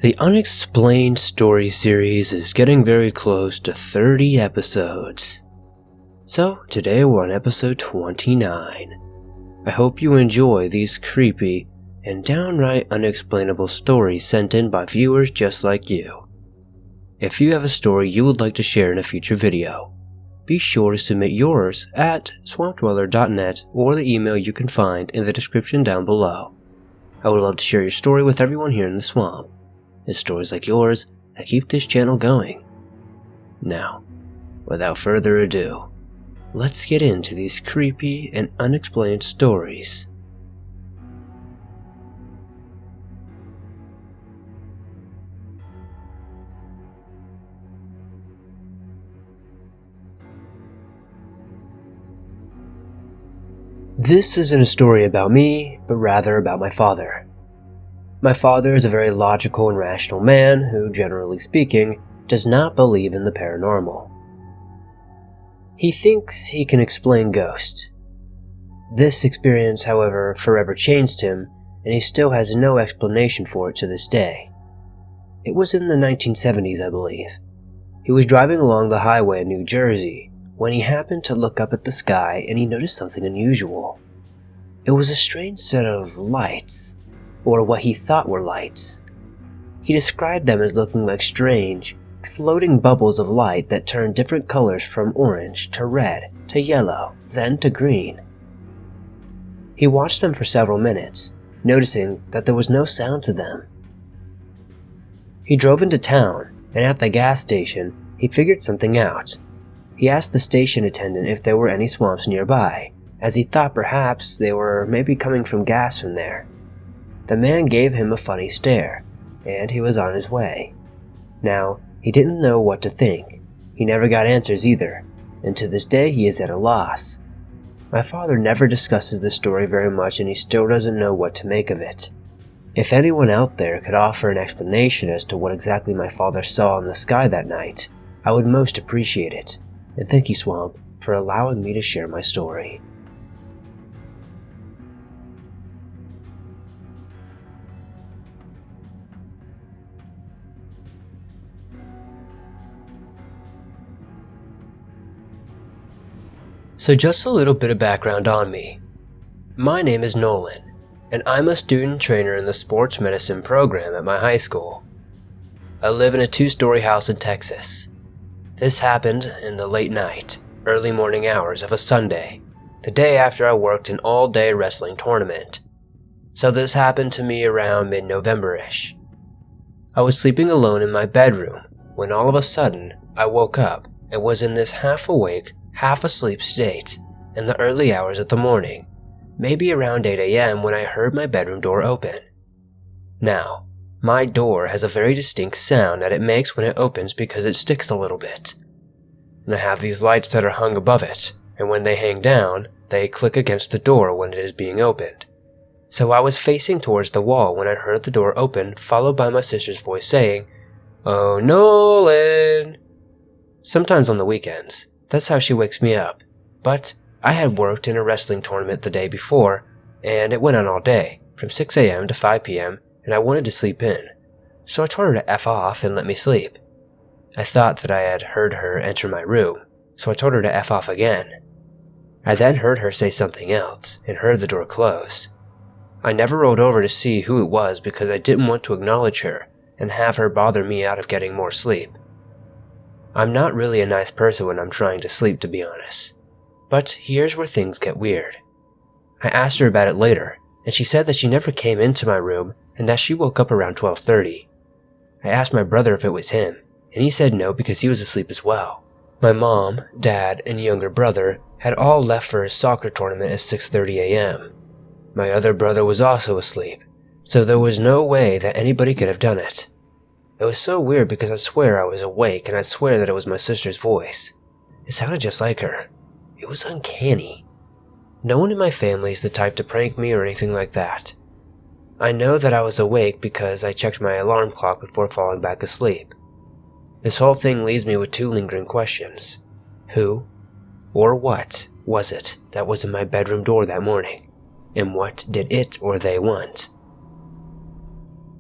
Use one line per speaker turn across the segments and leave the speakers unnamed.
The Unexplained story series is getting very close to 30 episodes. So today we're on episode 29. I hope you enjoy these creepy and downright unexplainable stories sent in by viewers just like you. If you have a story you would like to share in a future video, be sure to submit yours at swampdweller.net or the email you can find in the description down below. I would love to share your story with everyone here in the swamp. It's stories like yours that keep this channel going. Now, without further ado, let's get into these creepy and unexplained stories. This isn't a story about me, but rather about my father. My father is a very logical and rational man who, generally speaking, does not believe in the paranormal. He thinks he can explain ghosts. This experience, however, forever changed him, and he still has no explanation for it to this day. It was in the 1970s, I believe. He was driving along the highway in New Jersey when he happened to look up at the sky and he noticed something unusual. It was a strange set of lights, or what he thought were lights. He described them as looking like strange, floating bubbles of light that turned different colors from orange to red to yellow, then to green. He watched them for several minutes, noticing that there was no sound to them. He drove into town, and at the gas station, he figured something out. He asked the station attendant if there were any swamps nearby, as he thought perhaps they were maybe coming from gas from there. The man gave him a funny stare, and he was on his way. Now, he didn't know what to think. He never got answers either, and to this day he is at a loss. My father never discusses this story very much, and he still doesn't know what to make of it. If anyone out there could offer an explanation as to what exactly my father saw in the sky that night, I would most appreciate it. And thank you, Swamp, for allowing me to share my story. So just a little bit of background on me. My name is Nolan, and I'm a student trainer in the sports medicine program at my high school. I live in a 2-story house in Texas. This happened in the late night, early morning hours of a Sunday, the day after I worked an all-day wrestling tournament. So this happened to me around mid-November-ish. I was sleeping alone in my bedroom when all of a sudden I woke up and was in this half-awake, half-asleep state in the early hours of the morning, maybe around 8 a.m. when I heard my bedroom door open. Now, my door has a very distinct sound that it makes when it opens because it sticks a little bit. And I have these lights that are hung above it, and when they hang down, they click against the door when it is being opened. So I was facing towards the wall when I heard the door open, followed by my sister's voice saying, "Oh, Nolan!" Sometimes on the weekends, that's how she wakes me up. But I had worked in a wrestling tournament the day before, and it went on all day, from 6 a.m. to 5 p.m., and I wanted to sleep in. So I told her to F off and let me sleep. I thought that I had heard her enter my room, so I told her to F off again. I then heard her say something else, and heard the door close. I never rolled over to see who it was because I didn't want to acknowledge her and have her bother me out of getting more sleep. I'm not really a nice person when I'm trying to sleep, to be honest. But here's where things get weird. I asked her about it later, and she said that she never came into my room and that she woke up around 12:30. I asked my brother if it was him, and he said no because he was asleep as well. My mom, dad, and younger brother had all left for his soccer tournament at 6:30 a.m. My other brother was also asleep, so there was no way that anybody could have done it. It was so weird because I swear I was awake and I swear that it was my sister's voice. It sounded just like her. It was uncanny. No one in my family is the type to prank me or anything like that. I know that I was awake because I checked my alarm clock before falling back asleep. This whole thing leaves me with 2 lingering questions. Who or what was it that was in my bedroom door that morning? And what did it or they want?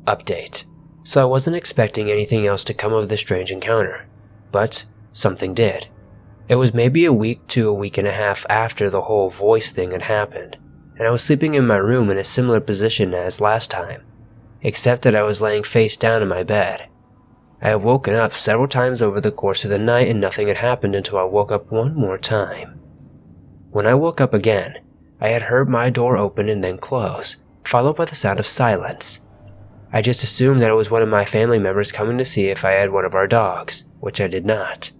Update. so I wasn't expecting anything else to come of this strange encounter, but something did. It was maybe a week to a week and a half after the whole voice thing had happened, and I was sleeping in my room in a similar position as last time, except that I was laying face down in my bed. I had woken up several times over the course of the night and nothing had happened until I woke up one more time. When I woke up again, I had heard my door open and then close, followed by the sound of silence. I just assumed that it was one of my family members coming to see if I had one of our dogs, which I did not.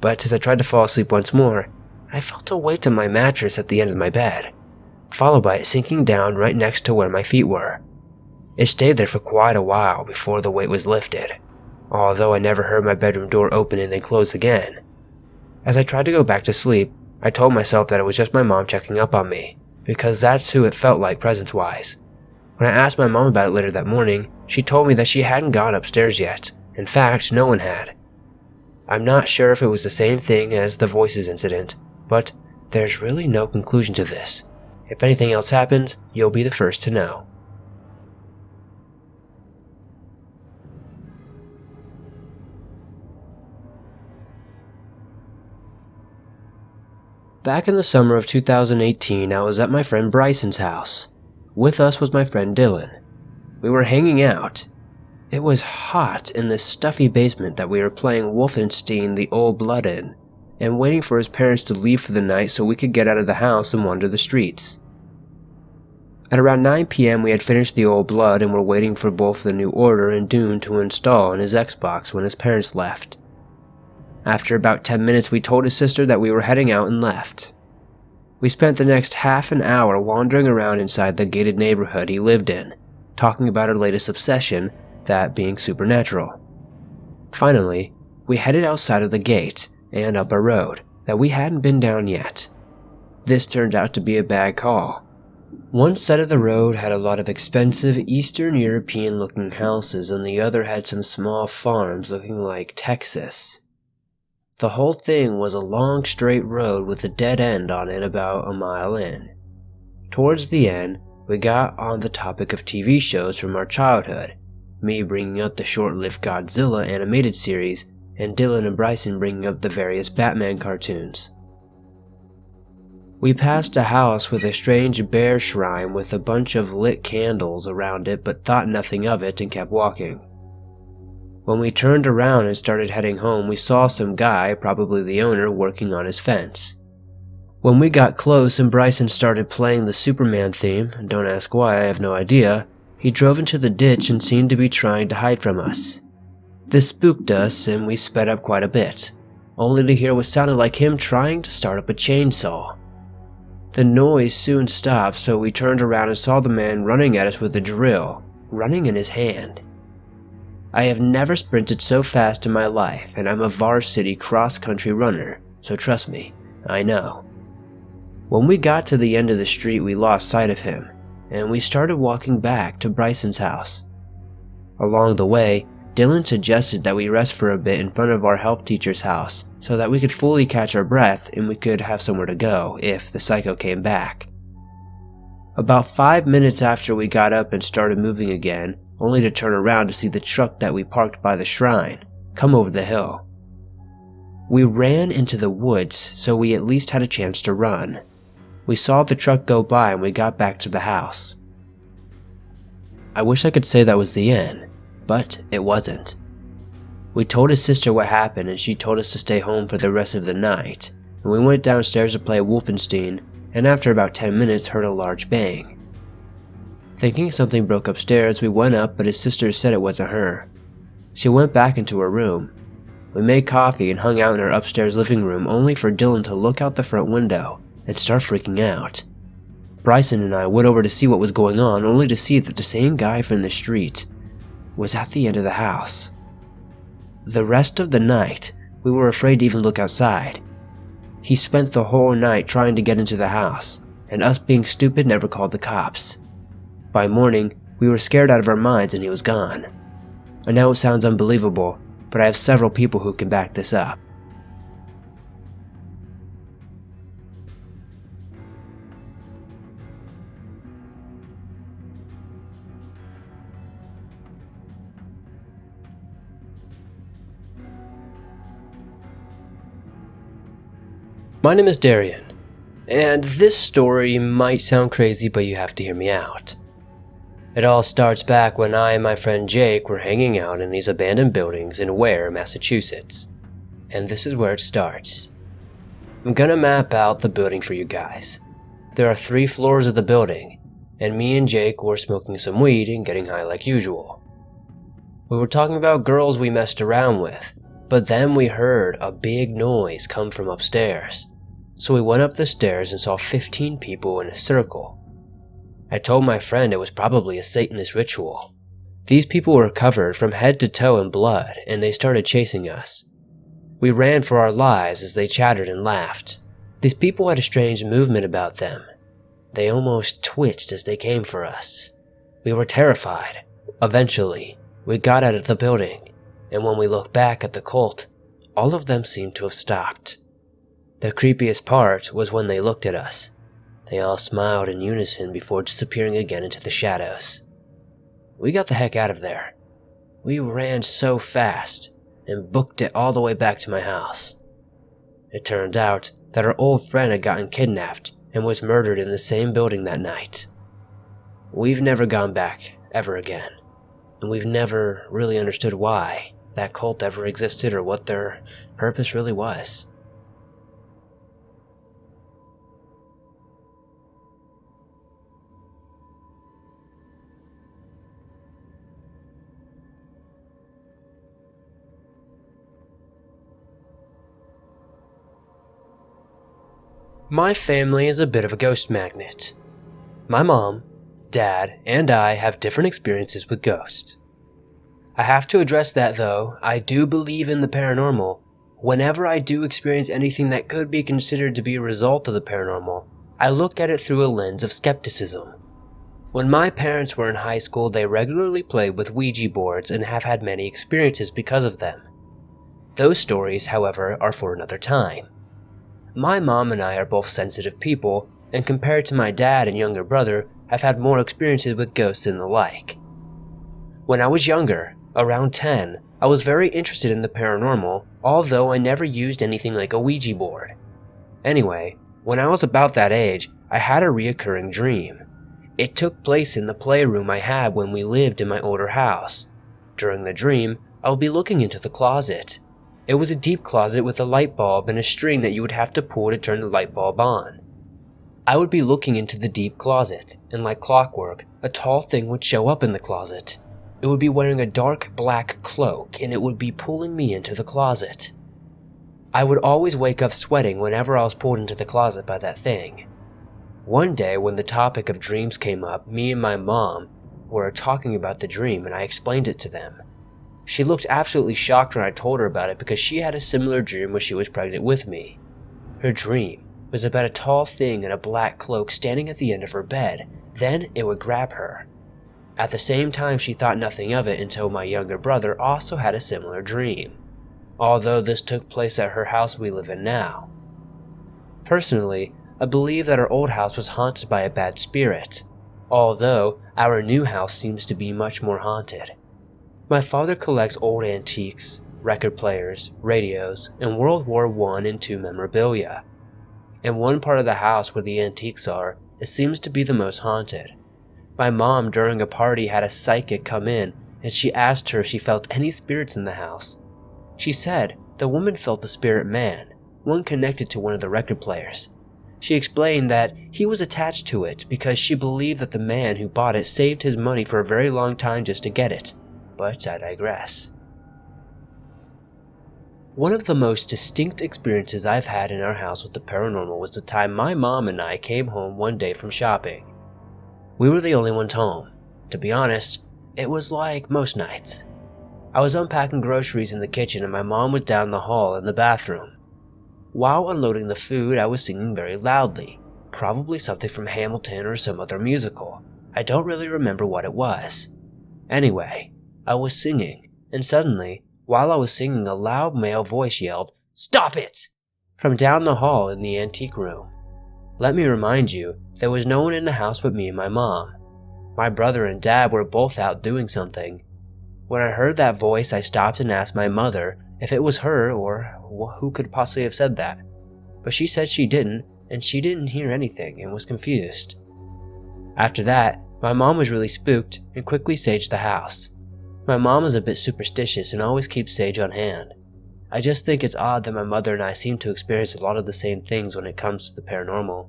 But as I tried to fall asleep once more, I felt a weight on my mattress at the end of my bed, followed by it sinking down right next to where my feet were. It stayed there for quite a while before the weight was lifted, although I never heard my bedroom door open and then close again. As I tried to go back to sleep, I told myself that it was just my mom checking up on me, because that's who it felt like presence-wise. When I asked my mom about it later that morning, she told me that she hadn't gone upstairs yet. In fact, no one had. I'm not sure if it was the same thing as the voices incident, but there's really no conclusion to this. If anything else happens, you'll be the first to know. Back in the summer of 2018, I was at my friend Bryson's house. With us was my friend Dylan. We were hanging out. It was hot in this stuffy basement that we were playing Wolfenstein: The Old Blood in, and waiting for his parents to leave for the night so we could get out of the house and wander the streets. At around 9 p.m. we had finished The Old Blood and were waiting for both The New Order and Dune to install on his Xbox when his parents left. After about 10 minutes we told his sister that we were heading out and left. We spent the next half an hour wandering around inside the gated neighborhood he lived in, talking about our latest obsession, that being supernatural. Finally, we headed outside of the gate and up a road that we hadn't been down yet. This turned out to be a bad call. One side of the road had a lot of expensive Eastern European looking houses and the other had some small farms looking like Texas. The whole thing was a long straight road with a dead end on it about a mile in. Towards the end, we got on the topic of TV shows from our childhood, me bringing up the short-lived Godzilla animated series, and Dylan and Bryson bringing up the various Batman cartoons. We passed a house with a strange bear shrine with a bunch of lit candles around it but thought nothing of it and kept walking. When we turned around and started heading home, we saw some guy, probably the owner, working on his fence. When we got close and Bryson started playing the Superman theme, don't ask why, I have no idea, he drove into the ditch and seemed to be trying to hide from us. This spooked us and we sped up quite a bit, only to hear what sounded like him trying to start up a chainsaw. The noise soon stopped, so we turned around and saw the man running at us with a drill, running in his hand. I have never sprinted so fast in my life, and I'm a varsity cross-country runner, so trust me, I know. When we got to the end of the street, we lost sight of him, and we started walking back to Bryson's house. Along the way, Dylan suggested that we rest for a bit in front of our health teacher's house so that we could fully catch our breath and we could have somewhere to go if the psycho came back. About 5 minutes after we got up and started moving again, only to turn around to see the truck that we parked by the shrine come over the hill. We ran into the woods so we at least had a chance to run. We saw the truck go by and we got back to the house. I wish I could say that was the end, but it wasn't. We told his sister what happened and she told us to stay home for the rest of the night, and we went downstairs to play Wolfenstein, and after about 10 minutes heard a large bang. Thinking something broke upstairs, we went up, but his sister said it wasn't her. She went back into her room. We made coffee and hung out in our upstairs living room only for Dylan to look out the front window and start freaking out. Bryson and I went over to see what was going on only to see that the same guy from the street was at the end of the house. The rest of the night, we were afraid to even look outside. He spent the whole night trying to get into the house, and us being stupid never called the cops. By morning, we were scared out of our minds and he was gone. I know it sounds unbelievable, but I have several people who can back this up. My name is Darian, and this story might sound crazy, but you have to hear me out. It all starts back when I and my friend Jake were hanging out in these abandoned buildings in Ware, Massachusetts. And this is where it starts. I'm gonna map out the building for you guys. There are 3 floors of the building, and me and Jake were smoking some weed and getting high like usual. We were talking about girls we messed around with, but then we heard a big noise come from upstairs. So we went up the stairs and saw 15 people in a circle. I told my friend it was probably a Satanist ritual. These people were covered from head to toe in blood, and they started chasing us. We ran for our lives as they chattered and laughed. These people had a strange movement about them. They almost twitched as they came for us. We were terrified. Eventually, we got out of the building, and when we looked back at the cult, all of them seemed to have stopped. The creepiest part was when they looked at us. They all smiled in unison before disappearing again into the shadows. We got the heck out of there. We ran so fast and booked it all the way back to my house. It turned out that our old friend had gotten kidnapped and was murdered in the same building that night. We've never gone back ever again, and we've never really understood why that cult ever existed or what their purpose really was. My family is a bit of a ghost magnet. My mom, dad, and I have different experiences with ghosts. I have to address that though, I do believe in the paranormal. Whenever I do experience anything that could be considered to be a result of the paranormal, I look at it through a lens of skepticism. When my parents were in high school, they regularly played with Ouija boards and have had many experiences because of them. Those stories, however, are for another time. My mom and I are both sensitive people, and compared to my dad and younger brother, have had more experiences with ghosts and the like. When I was younger, around 10, I was very interested in the paranormal, although I never used anything like a Ouija board. Anyway, when I was about that age, I had a reoccurring dream. It took place in the playroom I had when we lived in my older house. During the dream, I would be looking into the closet. It was a deep closet with a light bulb and a string that you would have to pull to turn the light bulb on. I would be looking into the deep closet, and like clockwork, a tall thing would show up in the closet. It would be wearing a dark black cloak, and it would be pulling me into the closet. I would always wake up sweating whenever I was pulled into the closet by that thing. One day when the topic of dreams came up, me and my mom were talking about the dream and I explained it to them. She looked absolutely shocked when I told her about it because she had a similar dream when she was pregnant with me. Her dream was about a tall thing in a black cloak standing at the end of her bed, then it would grab her. At the same time, she thought nothing of it until my younger brother also had a similar dream, although this took place at her house we live in now. Personally, I believe that our old house was haunted by a bad spirit, although our new house seems to be much more haunted. My father collects old antiques, record players, radios, and World War I and II memorabilia. In one part of the house where the antiques are, it seems to be the most haunted. My mom during a party had a psychic come in and she asked her if she felt any spirits in the house. She said the woman felt a spirit man, one connected to one of the record players. She explained that he was attached to it because she believed that the man who bought it saved his money for a very long time just to get it. But I digress. One of the most distinct experiences I've had in our house with the paranormal was the time my mom and I came home one day from shopping. We were the only ones home. To be honest, it was like most nights. I was unpacking groceries in the kitchen and my mom was down the hall in the bathroom. While unloading the food, I was singing very loudly, probably something from Hamilton or some other musical. I don't really remember what it was. Anyway, I was singing, and suddenly, while I was singing, a loud male voice yelled, "Stop it!" from down the hall in the antique room. Let me remind you, there was no one in the house but me and my mom. My brother and dad were both out doing something. When I heard that voice, I stopped and asked my mother if it was her or who could possibly have said that. but she said she didn't, and she didn't hear anything and was confused. After that, my mom was really spooked and quickly saged the house. My mom is a bit superstitious and always keeps sage on hand. I just think it's odd that my mother and I seem to experience a lot of the same things when it comes to the paranormal.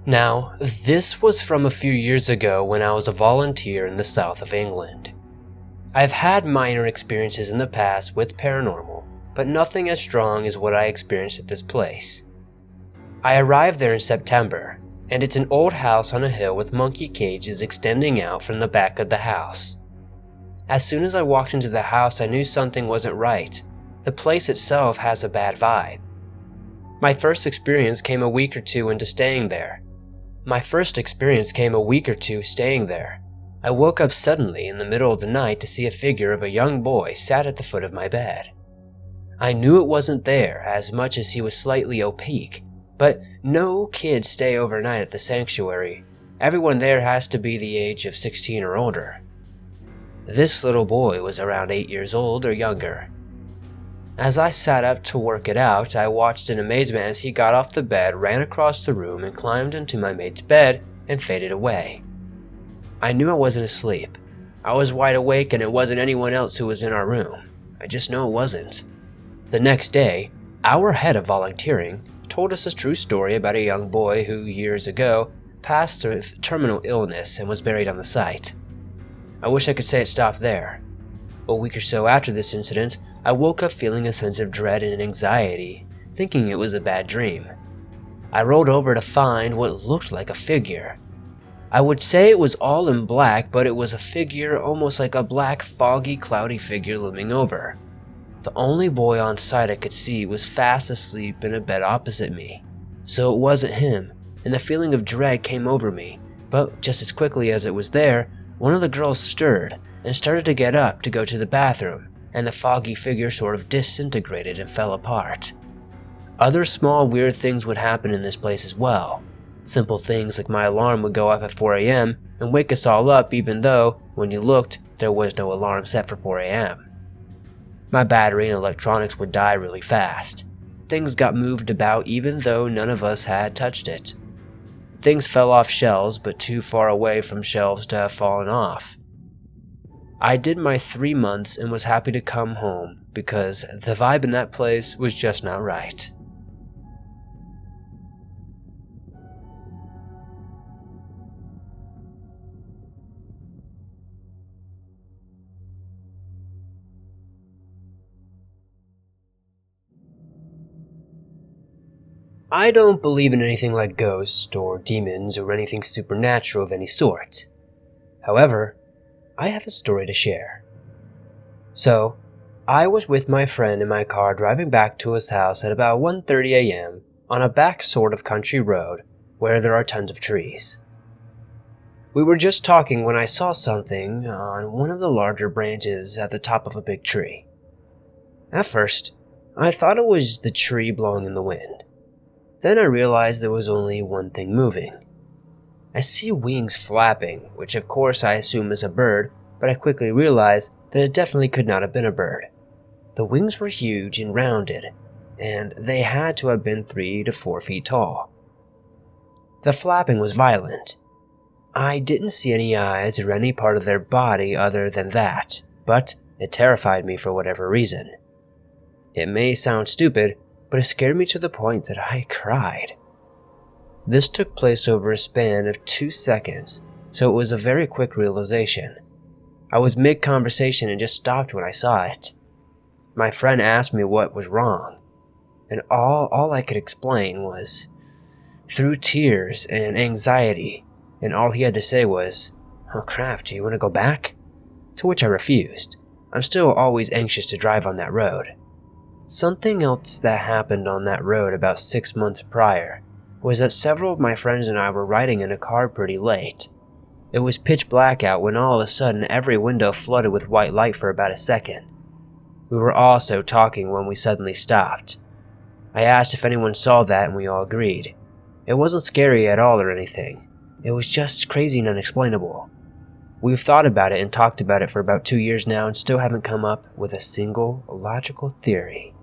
Now, this was from a few years ago when I was a volunteer in the south of England. I've had minor experiences in the past with paranormal, but nothing as strong as what I experienced at this place. I arrived there in September, and it's an old house on a hill with monkey cages extending out from the back of the house. As soon as I walked into the house, I knew something wasn't right. The place itself has a bad vibe. My first experience came a week or two staying there. I woke up suddenly in the middle of the night to see a figure of a young boy sat at the foot of my bed. I knew it wasn't there as much as he was slightly opaque, but no kids stay overnight at the sanctuary. Everyone there has to be the age of 16 or older. This little boy was around 8 years old or younger. As I sat up to work it out, I watched in amazement as he got off the bed, ran across the room, and climbed into my mate's bed and faded away. I knew I wasn't asleep. I was wide awake and it wasn't anyone else who was in our room. I just know it wasn't. The next day, our head of volunteering told us a true story about a young boy who, years ago, passed through terminal illness and was buried on the site. I wish I could say it stopped there. A week or so after this incident, I woke up feeling a sense of dread and anxiety, thinking it was a bad dream. I rolled over to find what looked like a figure. I would say it was all in black, but it was a figure almost like a black, foggy, cloudy figure looming over. The only boy on site I could see was fast asleep in a bed opposite me, so it wasn't him, and the feeling of dread came over me, but just as quickly as it was there, one of the girls stirred and started to get up to go to the bathroom, and the foggy figure sort of disintegrated and fell apart. Other small weird things would happen in this place as well. Simple things like my alarm would go off at 4 a.m. and wake us all up even though, when you looked, there was no alarm set for 4 a.m. My battery and electronics would die really fast. Things got moved about even though none of us had touched it. Things fell off shelves but too far away from shelves to have fallen off. I did my 3 months and was happy to come home because the vibe in that place was just not right. I don't believe in anything like ghosts or demons or anything supernatural of any sort. However, I have a story to share. So, I was with my friend in my car driving back to his house at about 1:30 a.m. on a back sort of country road where there are tons of trees. We were just talking when I saw something on one of the larger branches at the top of a big tree. At first, I thought it was the tree blowing in the wind. Then I realized there was only one thing moving. I see wings flapping, which of course I assume is a bird, but I quickly realized that it definitely could not have been a bird. The wings were huge and rounded, and they had to have been 3 to 4 feet tall. The flapping was violent. I didn't see any eyes or any part of their body other than that, but it terrified me for whatever reason. It may sound stupid, but it scared me to the point that I cried. This took place over a span of 2 seconds, so it was a very quick realization. I was mid-conversation and just stopped when I saw it. My friend asked me what was wrong, and all I could explain was, through tears and anxiety, and all he had to say was, "Oh crap, do you want to go back?" To which I refused. I'm still always anxious to drive on that road. Something else that happened on that road about 6 months prior was that several of my friends and I were riding in a car pretty late. It was pitch black out when all of a sudden every window flooded with white light for about a second. We were also talking when we suddenly stopped. I asked if anyone saw that and we all agreed. It wasn't scary at all or anything. It was just crazy and unexplainable. We've thought about it and talked about it for about 2 years now and still haven't come up with a single logical theory.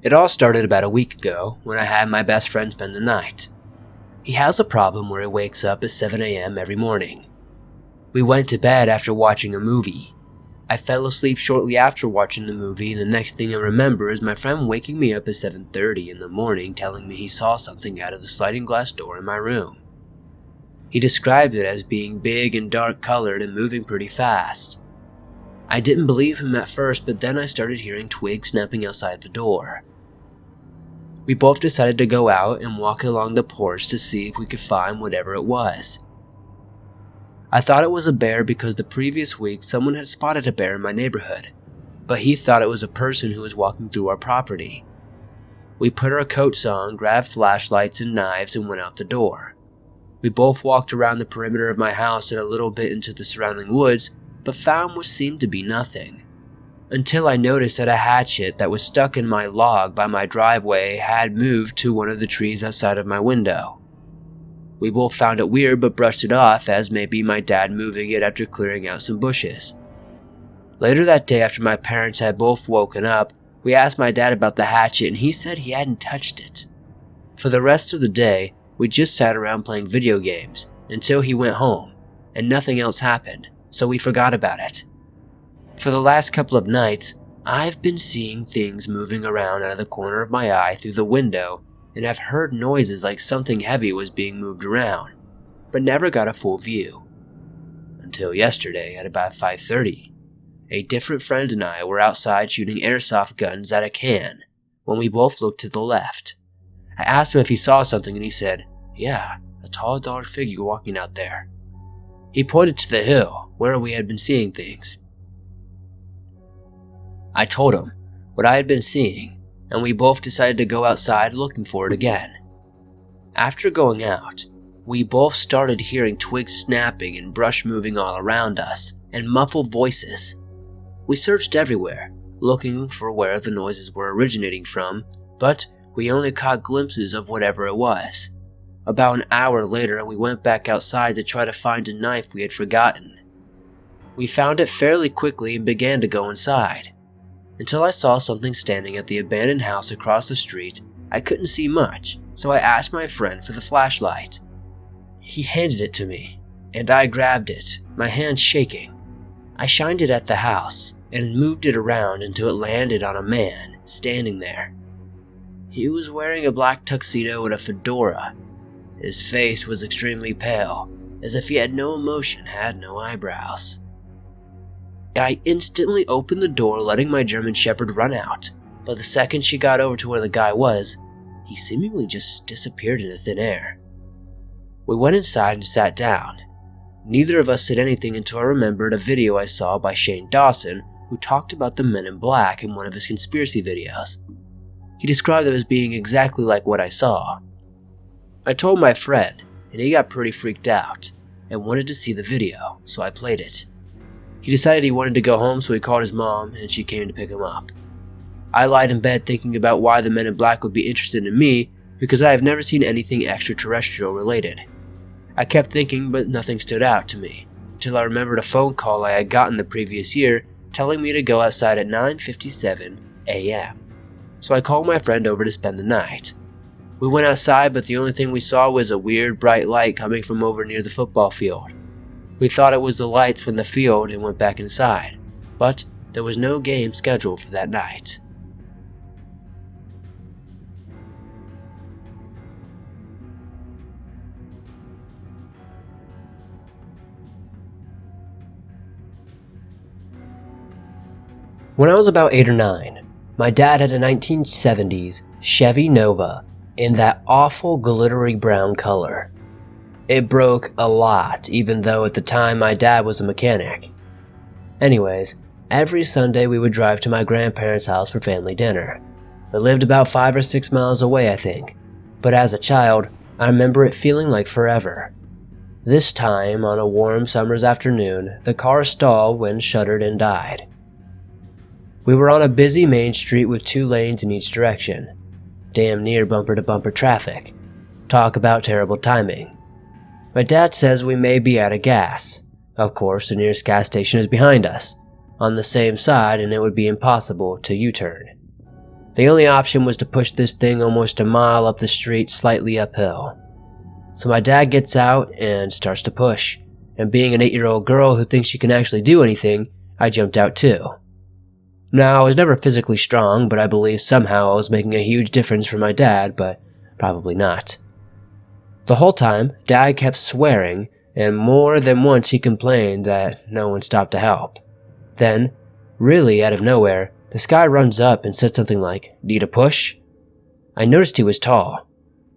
It all started about a week ago when I had my best friend spend the night. He has a problem where he wakes up at 7 a.m. every morning. We went to bed after watching a movie. I fell asleep shortly after watching the movie, and the next thing I remember is my friend waking me up at 7:30 in the morning telling me he saw something out of the sliding glass door in my room. He described it as being big and dark colored and moving pretty fast. I didn't believe him at first, but then I started hearing twigs snapping outside the door. We both decided to go out and walk along the porch to see if we could find whatever it was. I thought it was a bear because the previous week someone had spotted a bear in my neighborhood, but he thought it was a person who was walking through our property. We put our coats on, grabbed flashlights and knives, and went out the door. We both walked around the perimeter of my house and a little bit into the surrounding woods, but found what seemed to be nothing. Until I noticed that a hatchet that was stuck in my log by my driveway had moved to one of the trees outside of my window. We both found it weird but brushed it off as maybe my dad moving it after clearing out some bushes. Later that day, after my parents had both woken up, we asked my dad about the hatchet and he said he hadn't touched it. For the rest of the day, we just sat around playing video games until he went home, and nothing else happened, so we forgot about it. For the last couple of nights, I've been seeing things moving around out of the corner of my eye through the window, and I've heard noises like something heavy was being moved around, but never got a full view. Until yesterday at about 5:30, a different friend and I were outside shooting airsoft guns at a can when we both looked to the left. I asked him if he saw something and he said, "Yeah, a tall dark figure walking out there." He pointed to the hill where we had been seeing things. I told him what I had been seeing, and we both decided to go outside looking for it again. After going out, we both started hearing twigs snapping and brush moving all around us, and muffled voices. We searched everywhere, looking for where the noises were originating from, but we only caught glimpses of whatever it was. About an hour later, we went back outside to try to find a knife we had forgotten. We found it fairly quickly and began to go inside. Until I saw something standing at the abandoned house across the street. I couldn't see much, so I asked my friend for the flashlight. He handed it to me, and I grabbed it, my hand shaking. I shined it at the house and moved it around until it landed on a man standing there. He was wearing a black tuxedo and a fedora. His face was extremely pale, as if he had no emotion, had no eyebrows. I instantly opened the door, letting my German Shepherd run out, but the second she got over to where the guy was, he seemingly just disappeared into thin air. We went inside and sat down. Neither of us said anything until I remembered a video I saw by Shane Dawson, who talked about the Men in Black in one of his conspiracy videos. He described them as being exactly like what I saw. I told my friend, and he got pretty freaked out, and wanted to see the video, so I played it. He decided he wanted to go home, so he called his mom, and she came to pick him up. I lied in bed thinking about why the Men in Black would be interested in me, because I have never seen anything extraterrestrial related. I kept thinking, but nothing stood out to me, until I remembered a phone call I had gotten the previous year telling me to go outside at 9:57 a.m. So I called my friend over to spend the night. We went outside, but the only thing we saw was a weird bright light coming from over near the football field. We thought it was the lights from the field and went back inside, but there was no game scheduled for that night. When I was about 8 or 9, my dad had a 1970s Chevy Nova in that awful glittery brown color. It broke a lot, even though at the time my dad was a mechanic. Anyways, every Sunday we would drive to my grandparents' house for family dinner. It lived about 5 or 6 miles away, I think, but as a child, I remember it feeling like forever. This time, on a warm summer's afternoon, the car stalled when shuttered and died. We were on a busy main street with 2 lanes in each direction. Damn near bumper-to-bumper traffic. Talk about terrible timing. My dad says we may be out of gas. Of course, the nearest gas station is behind us, on the same side, and it would be impossible to U-turn. The only option was to push this thing almost a mile up the street slightly uphill. So my dad gets out and starts to push, and being an 8-year-old girl who thinks she can actually do anything, I jumped out too. Now, I was never physically strong, but I believe somehow I was making a huge difference for my dad, but probably not. The whole time, Dad kept swearing, and more than once he complained that no one stopped to help. Then, really out of nowhere, this guy runs up and said something like, "Need a push?" I noticed he was tall.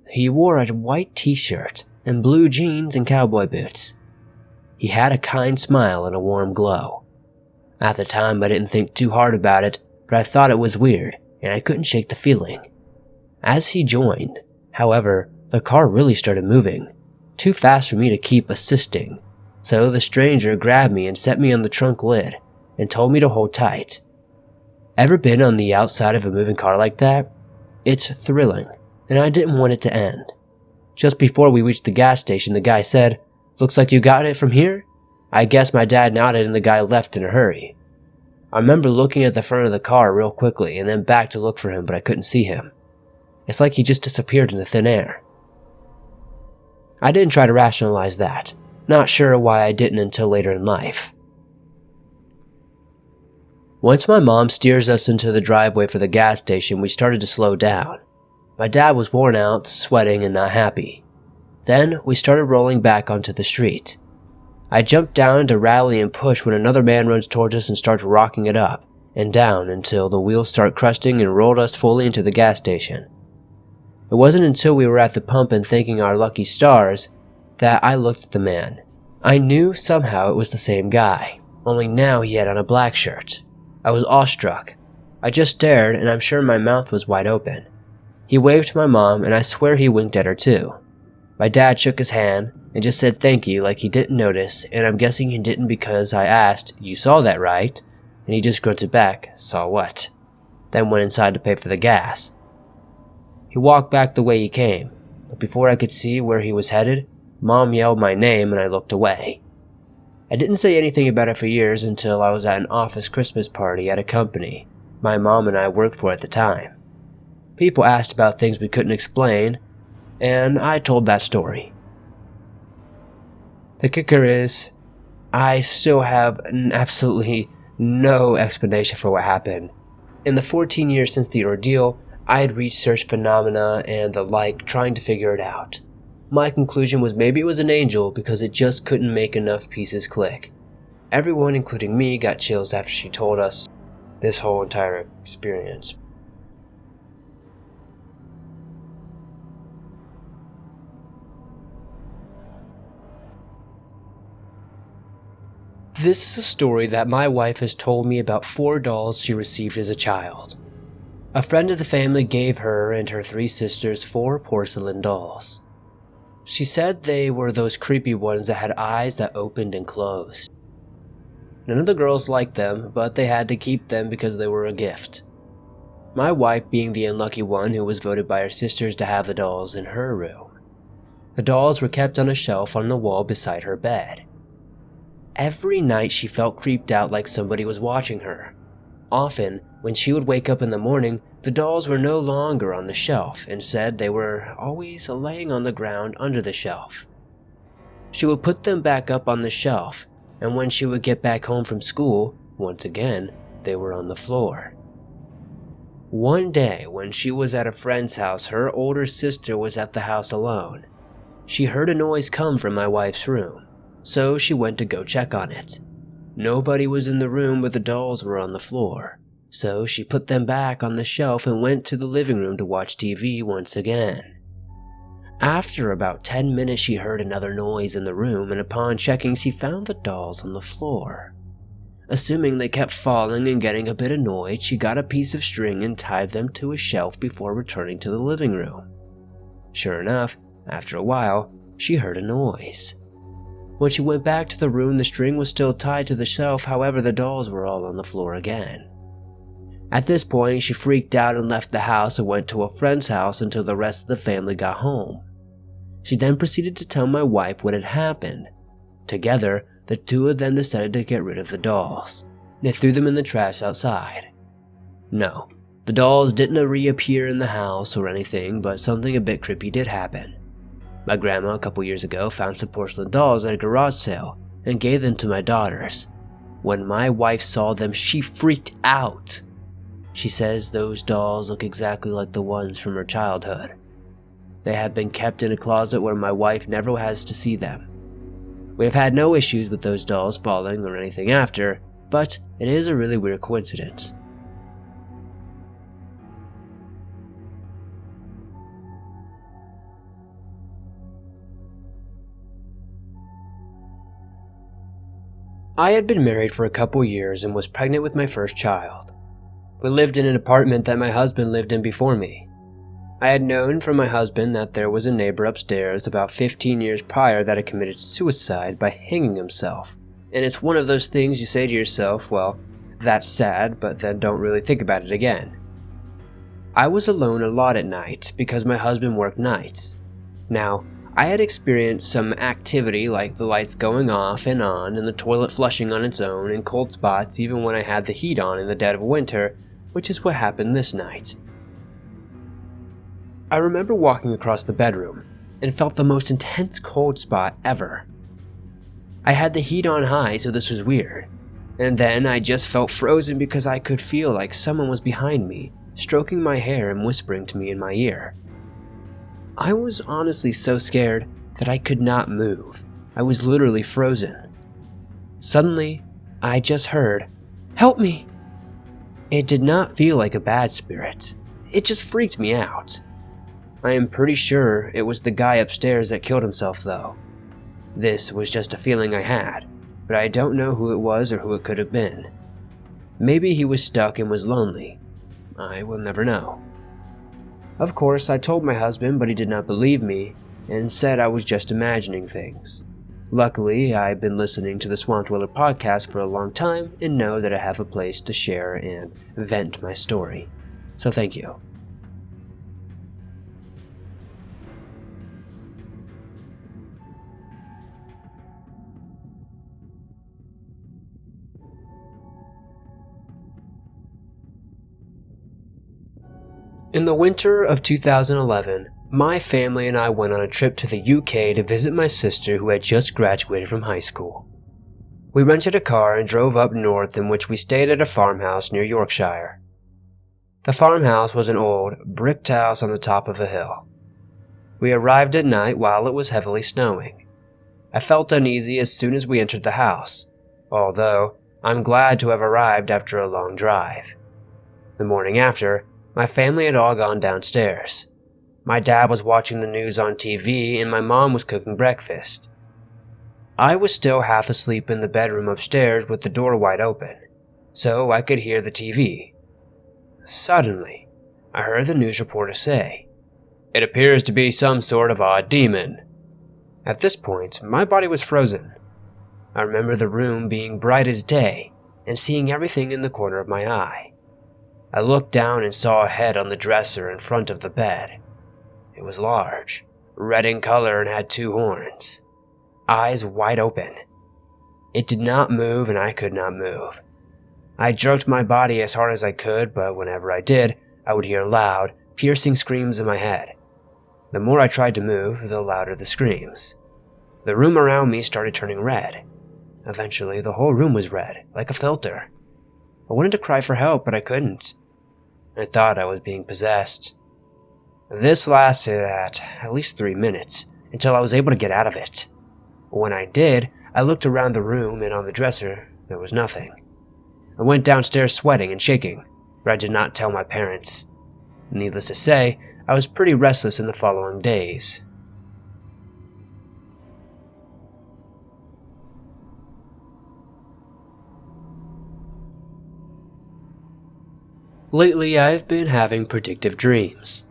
He wore a white t-shirt and blue jeans and cowboy boots. He had a kind smile and a warm glow. At the time, I didn't think too hard about it, but I thought it was weird, and I couldn't shake the feeling. As he joined, however, the car really started moving, too fast for me to keep assisting, so the stranger grabbed me and set me on the trunk lid and told me to hold tight. Ever been on the outside of a moving car like that? It's thrilling, and I didn't want it to end. Just before we reached the gas station, the guy said, "Looks like you got it from here?" I guess my dad nodded and the guy left in a hurry. I remember looking at the front of the car real quickly and then back to look for him, but I couldn't see him. It's like he just disappeared into thin air. I didn't try to rationalize that, not sure why I didn't until later in life. Once my mom steers us into the driveway for the gas station, we started to slow down. My dad was worn out, sweating, and not happy. Then we started rolling back onto the street. I jumped down to rally and push when another man runs towards us and starts rocking it up and down until the wheels start crusting and rolled us fully into the gas station. It wasn't until we were at the pump and thanking our lucky stars that I looked at the man. I knew somehow it was the same guy, only now he had on a black shirt. I was awestruck. I just stared, and I'm sure my mouth was wide open. He waved to my mom, and I swear he winked at her too. My dad shook his hand and just said thank you like he didn't notice, and I'm guessing he didn't because I asked, "You saw that, right?" And he just grunted back, "Saw what?" Then went inside to pay for the gas. He walked back the way he came, but before I could see where he was headed, Mom yelled my name and I looked away. I didn't say anything about it for years until I was at an office Christmas party at a company my mom and I worked for at the time. People asked about things we couldn't explain, and I told that story. The kicker is, I still have absolutely no explanation for what happened. In the 14 years since the ordeal, I had researched phenomena and the like, trying to figure it out. My conclusion was maybe it was an angel because it just couldn't make enough pieces click. Everyone, including me, got chills after she told us this whole entire experience. This is a story that my wife has told me about 4 dolls she received as a child. A friend of the family gave her and her 3 sisters 4 porcelain dolls. She said they were those creepy ones that had eyes that opened and closed. None of the girls liked them, but they had to keep them because they were a gift. My wife being the unlucky one who was voted by her sisters to have the dolls in her room. The dolls were kept on a shelf on the wall beside her bed. Every night she felt creeped out like somebody was watching her. Often, when she would wake up in the morning, the dolls were no longer on the shelf and said they were always laying on the ground under the shelf. She would put them back up on the shelf, and when she would get back home from school, once again, they were on the floor. One day, when she was at a friend's house, her older sister was at the house alone. She heard a noise come from my wife's room, so she went to go check on it. Nobody was in the room, but the dolls were on the floor, so she put them back on the shelf and went to the living room to watch TV once again. After about 10 minutes, she heard another noise in the room, and upon checking, she found the dolls on the floor. Assuming they kept falling and getting a bit annoyed, she got a piece of string and tied them to a shelf before returning to the living room. Sure enough, after a while, she heard a noise. When she went back to the room, the string was still tied to the shelf, however, the dolls were all on the floor again. At this point, she freaked out and left the house and went to a friend's house until the rest of the family got home. She then proceeded to tell my wife what had happened. Together, the two of them decided to get rid of the dolls. They threw them in the trash outside. No, the dolls didn't reappear in the house or anything, but something a bit creepy did happen. My grandma a couple years ago found some porcelain dolls at a garage sale and gave them to my daughters. When my wife saw them, she freaked out. She says those dolls look exactly like the ones from her childhood. They have been kept in a closet where my wife never has to see them. We have had no issues with those dolls falling or anything after, but it is a really weird coincidence. I had been married for a couple years and was pregnant with my first child. We lived in an apartment that my husband lived in before me. I had known from my husband that there was a neighbor upstairs about 15 years prior that had committed suicide by hanging himself. And it's one of those things you say to yourself, well, that's sad, but then don't really think about it again. I was alone a lot at night because my husband worked nights. Now, I had experienced some activity like the lights going off and on and the toilet flushing on its own and cold spots even when I had the heat on in the dead of winter, which is what happened this night. I remember walking across the bedroom and felt the most intense cold spot ever. I had the heat on high, so this was weird. And then I just felt frozen because I could feel like someone was behind me, stroking my hair and whispering to me in my ear. I was honestly so scared that I could not move. I was literally frozen. Suddenly, I just heard, "Help me!" It did not feel like a bad spirit. It just freaked me out. I am pretty sure it was the guy upstairs that killed himself though. This was just a feeling I had, but I don't know who it was or who it could have been. Maybe he was stuck and was lonely. I will never know. Of course, I told my husband, but he did not believe me and said I was just imagining things. Luckily, I've been listening to the Swamp Dweller podcast for a long time and know that I have a place to share and vent my story. So thank you. In the winter of 2011, my family and I went on a trip to the UK to visit my sister who had just graduated from high school. We rented a car and drove up north, in which we stayed at a farmhouse near Yorkshire. The farmhouse was an old, bricked house on the top of a hill. We arrived at night while it was heavily snowing. I felt uneasy as soon as we entered the house, although I'm glad to have arrived after a long drive. The morning after, my family had all gone downstairs. My dad was watching the news on TV and my mom was cooking breakfast. I was still half asleep in the bedroom upstairs with the door wide open, so I could hear the TV. Suddenly, I heard the news reporter say, "It appears to be some sort of odd demon." At this point, my body was frozen. I remember the room being bright as day and seeing everything in the corner of my eye. I looked down and saw a head on the dresser in front of the bed. It was large, red in color and had 2 horns. Eyes wide open. It did not move and I could not move. I jerked my body as hard as I could, but whenever I did, I would hear loud, piercing screams in my head. The more I tried to move, the louder the screams. The room around me started turning red. Eventually, the whole room was red, like a filter. I wanted to cry for help, but I couldn't. I thought I was being possessed. This lasted at least 3 minutes, until I was able to get out of it. When I did, I looked around the room and on the dresser, there was nothing. I went downstairs sweating and shaking, but I did not tell my parents. Needless to say, I was pretty restless in the following days. Lately, I've been having predictive dreams.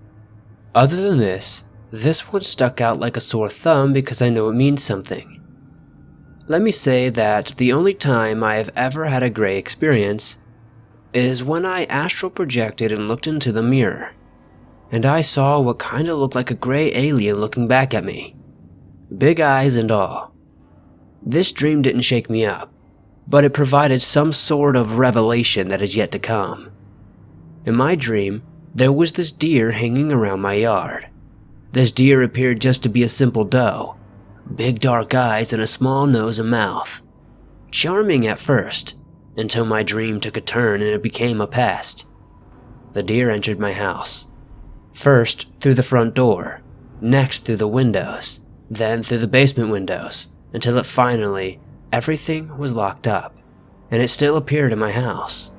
Other than this one stuck out like a sore thumb because I know it means something. Let me say that the only time I have ever had a gray experience is when I astral projected and looked into the mirror, and I saw what kinda looked like a gray alien looking back at me. Big eyes and all. This dream didn't shake me up, but it provided some sort of revelation that is yet to come. In my dream, there was this deer hanging around my yard. This deer appeared just to be a simple doe. Big dark eyes and a small nose and mouth. Charming at first, until my dream took a turn and it became a pest. The deer entered my house. First through the front door, next through the windows, then through the basement windows, until it finally, everything was locked up, and it still appeared in my house.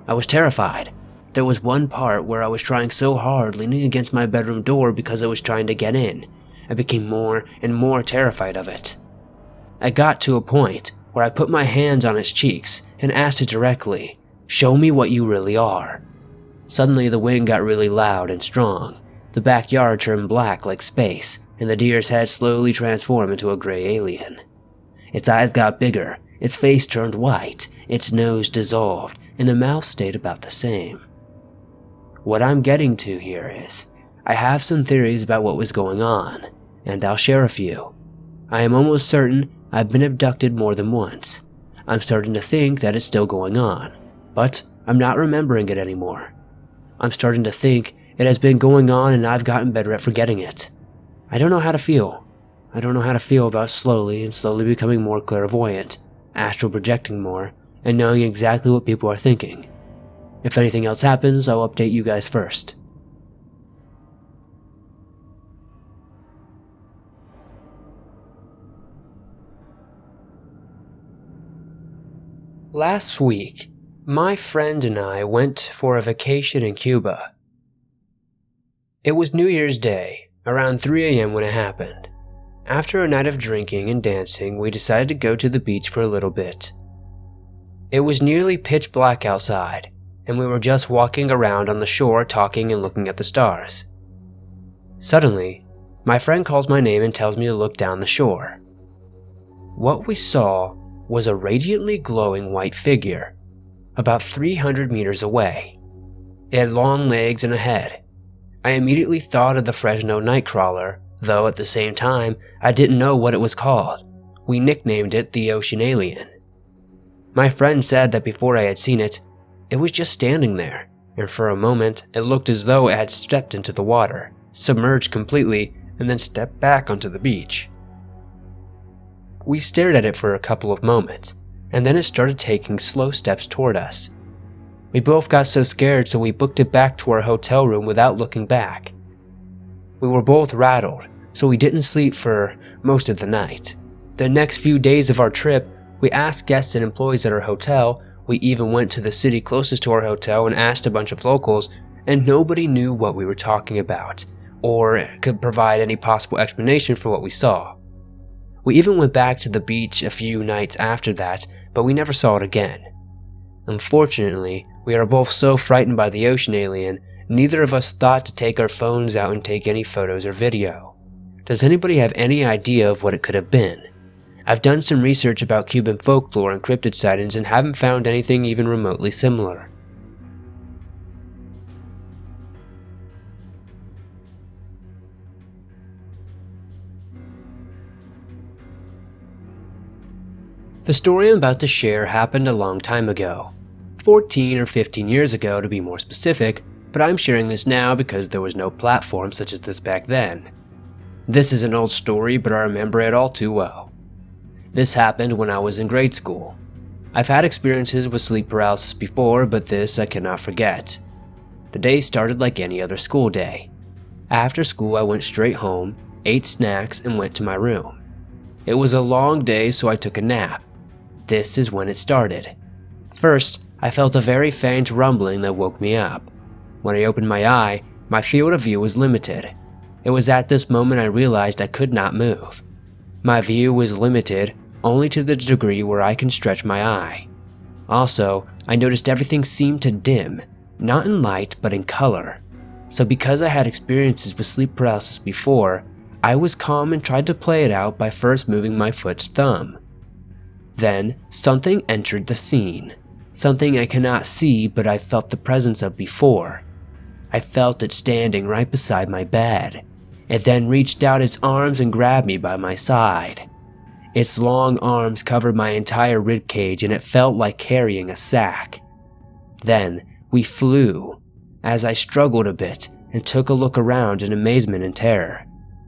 I was terrified. There was one part where I was trying so hard leaning against my bedroom door because I was trying to get in. I became more and more terrified of it. I got to a point where I put my hands on its cheeks and asked it directly, "Show me what you really are." Suddenly the wind got really loud and strong. The backyard turned black like space, and the deer's head slowly transformed into a gray alien. Its eyes got bigger, its face turned white, its nose dissolved, and the mouth stayed about the same. What I'm getting to here is, I have some theories about what was going on, and I'll share a few. I am almost certain I've been abducted more than once. I'm starting to think that it's still going on, but I'm not remembering it anymore. I'm starting to think it has been going on and I've gotten better at forgetting it. I don't know how to feel. I don't know how to feel about slowly becoming more clairvoyant, astral projecting more, and knowing exactly what people are thinking. If anything else happens, I'll update you guys first. Last week, my friend and I went for a vacation in Cuba. It was New Year's Day, around 3 a.m. when it happened. After a night of drinking and dancing, we decided to go to the beach for a little bit. It was nearly pitch black outside, and we were just walking around on the shore talking and looking at the stars. Suddenly, my friend calls my name and tells me to look down the shore. What we saw was a radiantly glowing white figure, about 300 meters away. It had long legs and a head. I immediately thought of the Fresno Nightcrawler, though at the same time, I didn't know what it was called. We nicknamed it the Ocean Alien. My friend said that before I had seen it, it was just standing there, and for a moment it looked as though it had stepped into the water, submerged completely, and then stepped back onto the beach. We stared at it for a couple of moments, and then it started taking slow steps toward us. We both got so scared, so we booked it back to our hotel room without looking back. We were both rattled, so we didn't sleep for most of the night. The next few days of our trip, we asked guests and employees at our hotel. We even went to the city closest to our hotel and asked a bunch of locals, and nobody knew what we were talking about, or could provide any possible explanation for what we saw. We even went back to the beach a few nights after that, but we never saw it again. Unfortunately, we are both so frightened by the ocean alien, neither of us thought to take our phones out and take any photos or video. Does anybody have any idea of what it could have been? I've done some research about Cuban folklore and cryptid sightings and haven't found anything even remotely similar. The story I'm about to share happened a long time ago. 14 or 15 years ago to be more specific, but I'm sharing this now because there was no platform such as this back then. This is an old story, but I remember it all too well. This happened when I was in grade school. I've had experiences with sleep paralysis before, but this I cannot forget. The day started like any other school day. After school, I went straight home, ate snacks, and went to my room. It was a long day, so I took a nap. This is when it started. First, I felt a very faint rumbling that woke me up. When I opened my eye, my field of view was limited. It was at this moment I realized I could not move. My view was limited only to the degree where I can stretch my eye. Also, I noticed everything seemed to dim. not in light but in color. So because I had experiences with sleep paralysis before, I was calm and tried to play it out by first moving my foot's thumb. Then something entered the scene, something I cannot see but I felt the presence of before. I felt it standing right beside my bed. It then reached out its arms and grabbed me by my side. Its long arms covered my entire ribcage and it felt like carrying a sack. Then we flew, as I struggled a bit and took a look around in amazement and terror.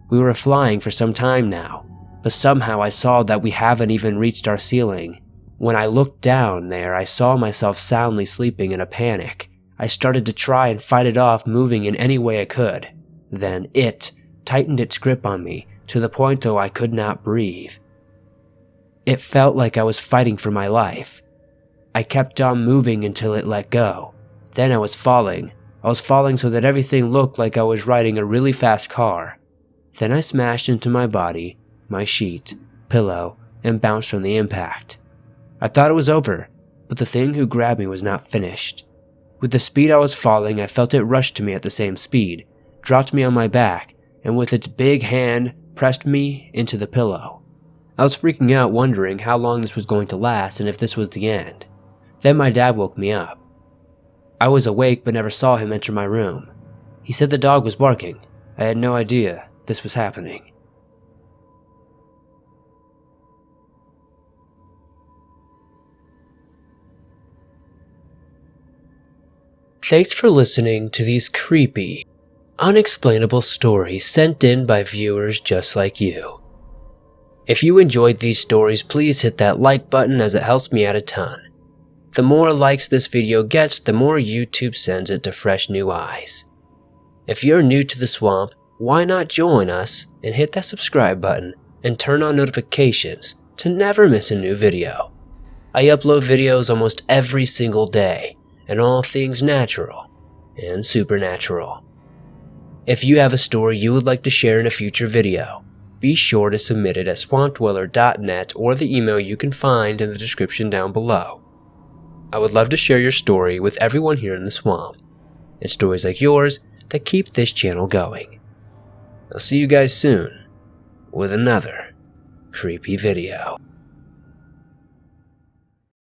We were flying for some time now, but somehow I saw that we haven't even reached our ceiling. When I looked down there, I saw myself soundly sleeping in a panic. I started to try and fight it off, moving in any way I could. Then it tightened its grip on me to the point though I could not breathe. It felt like I was fighting for my life. I kept on moving until it let go. Then I was falling. I was falling so that everything looked like I was riding a really fast car. Then I smashed into my body, my sheet, pillow, and bounced from the impact. I thought it was over, but the thing who grabbed me was not finished. With the speed I was falling, I felt it rush to me at the same speed, dropped me on my back, and with its big hand, pressed me into the pillow. I was freaking out, wondering how long this was going to last and if this was the end. Then my dad woke me up. I was awake but never saw him enter my room. He said the dog was barking. I had no idea this was happening. Thanks for listening to these creepy, unexplainable stories sent in by viewers just like you. If you enjoyed these stories, please hit that like button as it helps me out a ton. The more likes this video gets, the more YouTube sends it to fresh new eyes. If you're new to the swamp, why not join us and hit that subscribe button and turn on notifications to never miss a new video. I upload videos almost every single day, and all things natural and supernatural. If you have a story you would like to share in a future video, be sure to submit it at swampdweller.net or the email you can find in the description down below. I would love to share your story with everyone here in the swamp. It's stories like yours that keep this channel going. I'll see you guys soon with another creepy video.